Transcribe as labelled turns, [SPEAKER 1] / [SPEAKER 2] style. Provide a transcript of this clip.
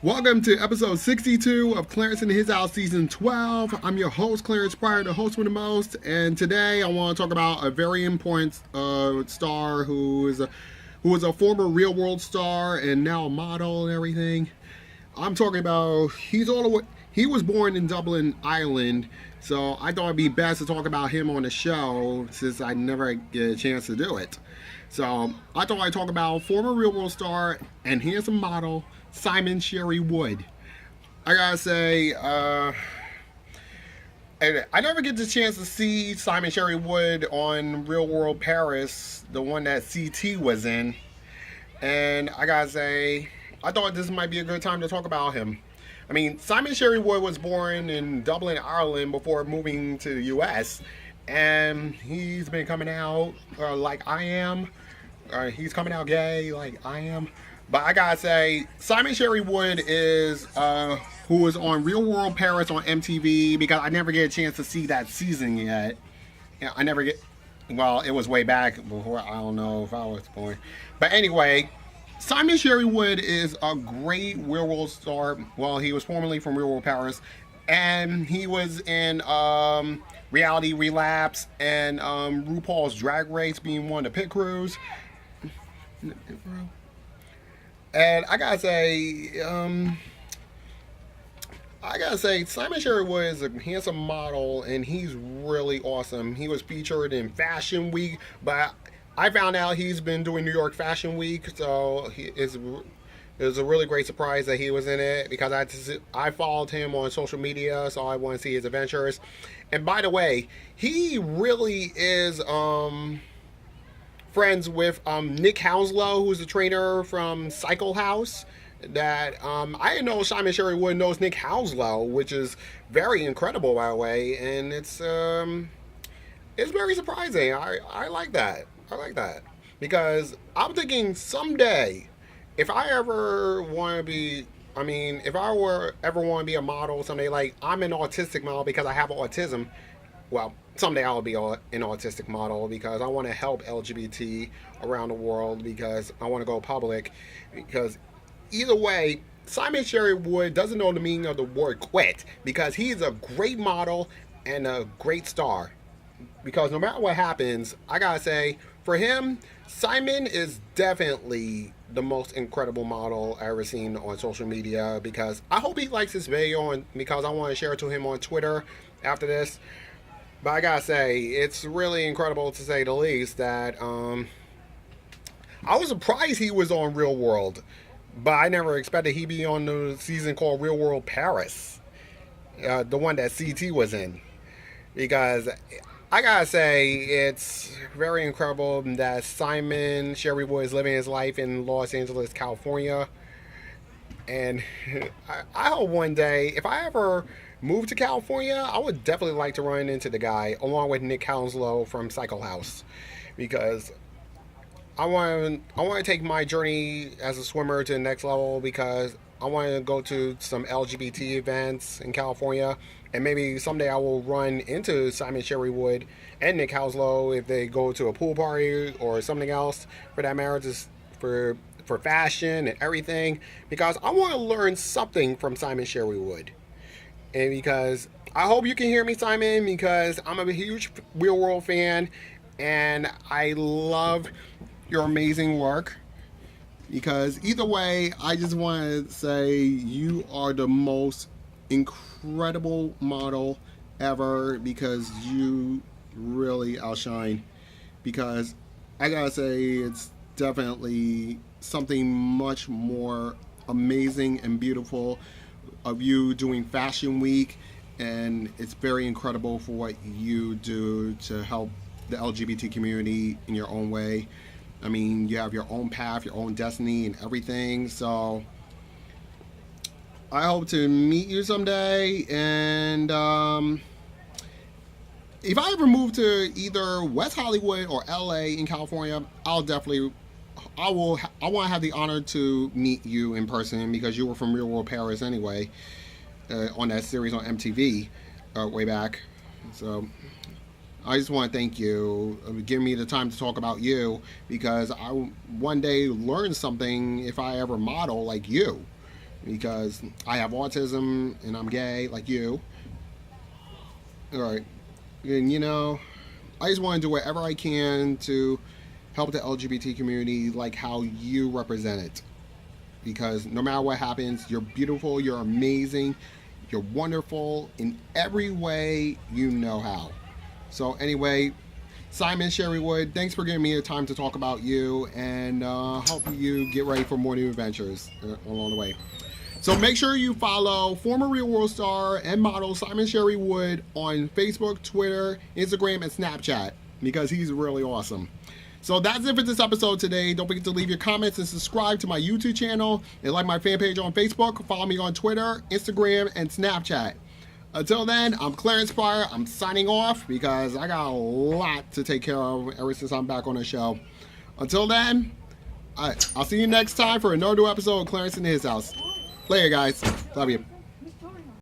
[SPEAKER 1] Welcome to episode 62 of Clarence and Hizzouse season 12. I'm your host, Clarence Pryor, the host with the most, and today I want to talk about a very important star who is a former real world star and now a model and everything. I'm talking about he was born in Dublin, Ireland, so I thought it'd be best to talk about him on the show since I never get a chance to do it. So I thought I'd talk about former real world star and handsome model Simon Sherry Wood. I gotta say, and I never get the chance to see Simon Sherry Wood on Real World Paris, the one that CT was in. And I gotta say, I thought this might be a good time to talk about him. I mean, Simon Sherry Wood was born in Dublin, Ireland before moving to the US. And he's been coming out like I am. He's coming out gay like I am. But I gotta say, Simon Sherry Wood is who was on Real World Paris on MTV because I never get a chance to see that season yet. Yeah, I never get. Well, it was way back before. I don't know if I was born. But anyway, Simon Sherry Wood is a great Real World star. Well, he was formerly from Real World Paris, and he was in Reality Relapse and RuPaul's Drag Race, being one of the pit crews. And I gotta say, Simon Sherwood is a handsome model, and he's really awesome. He was featured in Fashion Week, but I found out he's been doing New York Fashion Week, so it was a really great surprise that he was in it because I followed him on social media, so I want to see his adventures. And by the way, he really is friends with Nick Hounslow, who's the trainer from Cycle House. That I didn't know Simon Sherry Wood knows Nick Hounslow, which is very incredible, by the way, and it's very surprising. I like that. I like that because I'm thinking someday, if I ever want to be, I mean, if I were ever want to be a model someday, like I'm an autistic model because I have autism. Well, someday I'll be an autistic model because I want to help LGBT around the world because I want to go public. Because either way, Simon Sherry Wood doesn't know the meaning of the word quit because he's a great model and a great star. Because no matter what happens, I gotta say, for him, Simon is definitely the most incredible model I ever seen on social media. Because I hope he likes this video, and because I want to share it to him on Twitter after this. But I gotta say, it's really incredible to say the least that I was surprised he was on Real World, but I never expected he'd be on the season called Real World Paris, the one that CT was in. Because I gotta say, it's very incredible that Simon Sherwood is living his life in Los Angeles, California. And I hope one day, if I ever move to California, I would definitely like to run into the guy along with Nick Hounslow from Cycle House, because I want to take my journey as a swimmer to the next level because I want to go to some LGBT events in California, and maybe someday I will run into Simon Sherry Wood and Nick Hounslow if they go to a pool party or something else for that matter, just for fashion and everything, because I want to learn something from Simon Sherry Wood. And because I hope you can hear me, Simon, because I'm a huge Real World fan and I love your amazing work. Because either way, I just want to say you are the most incredible model ever because you really outshine. Because I gotta say, it's definitely something much more amazing and beautiful of you doing Fashion Week, and it's very incredible for what you do to help the LGBT community in your own way. I mean, you have your own path, your own destiny, and everything. So I hope to meet you someday. And if I ever move to either West Hollywood or LA in California, I want to have the honor to meet you in person because you were from Real World Paris anyway, on that series on MTV way back. So I just want to thank you for giving me the time to talk about you because I one day learn something if I ever model like you. because I have autism and I'm gay like you. All right. And you know, I just want to do whatever I can to help the LGBT community like how you represent it. Because no matter what happens, you're beautiful, you're amazing, you're wonderful in every way you know how. So anyway, Simon Sherrywood, thanks for giving me the time to talk about you, and help you get ready for more new adventures along the way. So make sure you follow former Real World star and model Simon Sherrywood on Facebook, Twitter, Instagram, and Snapchat, because he's really awesome. So that's it for this episode today. Don't forget to leave your comments and subscribe to my YouTube channel, and like my fan page on Facebook. Follow me on Twitter, Instagram, and Snapchat. Until then, I'm Clarence Pryor. I'm signing off because I got a lot to take care of ever since I'm back on the show. Until then, I'll see you next time for another new episode of Clarence in His House. Later, guys. Love you.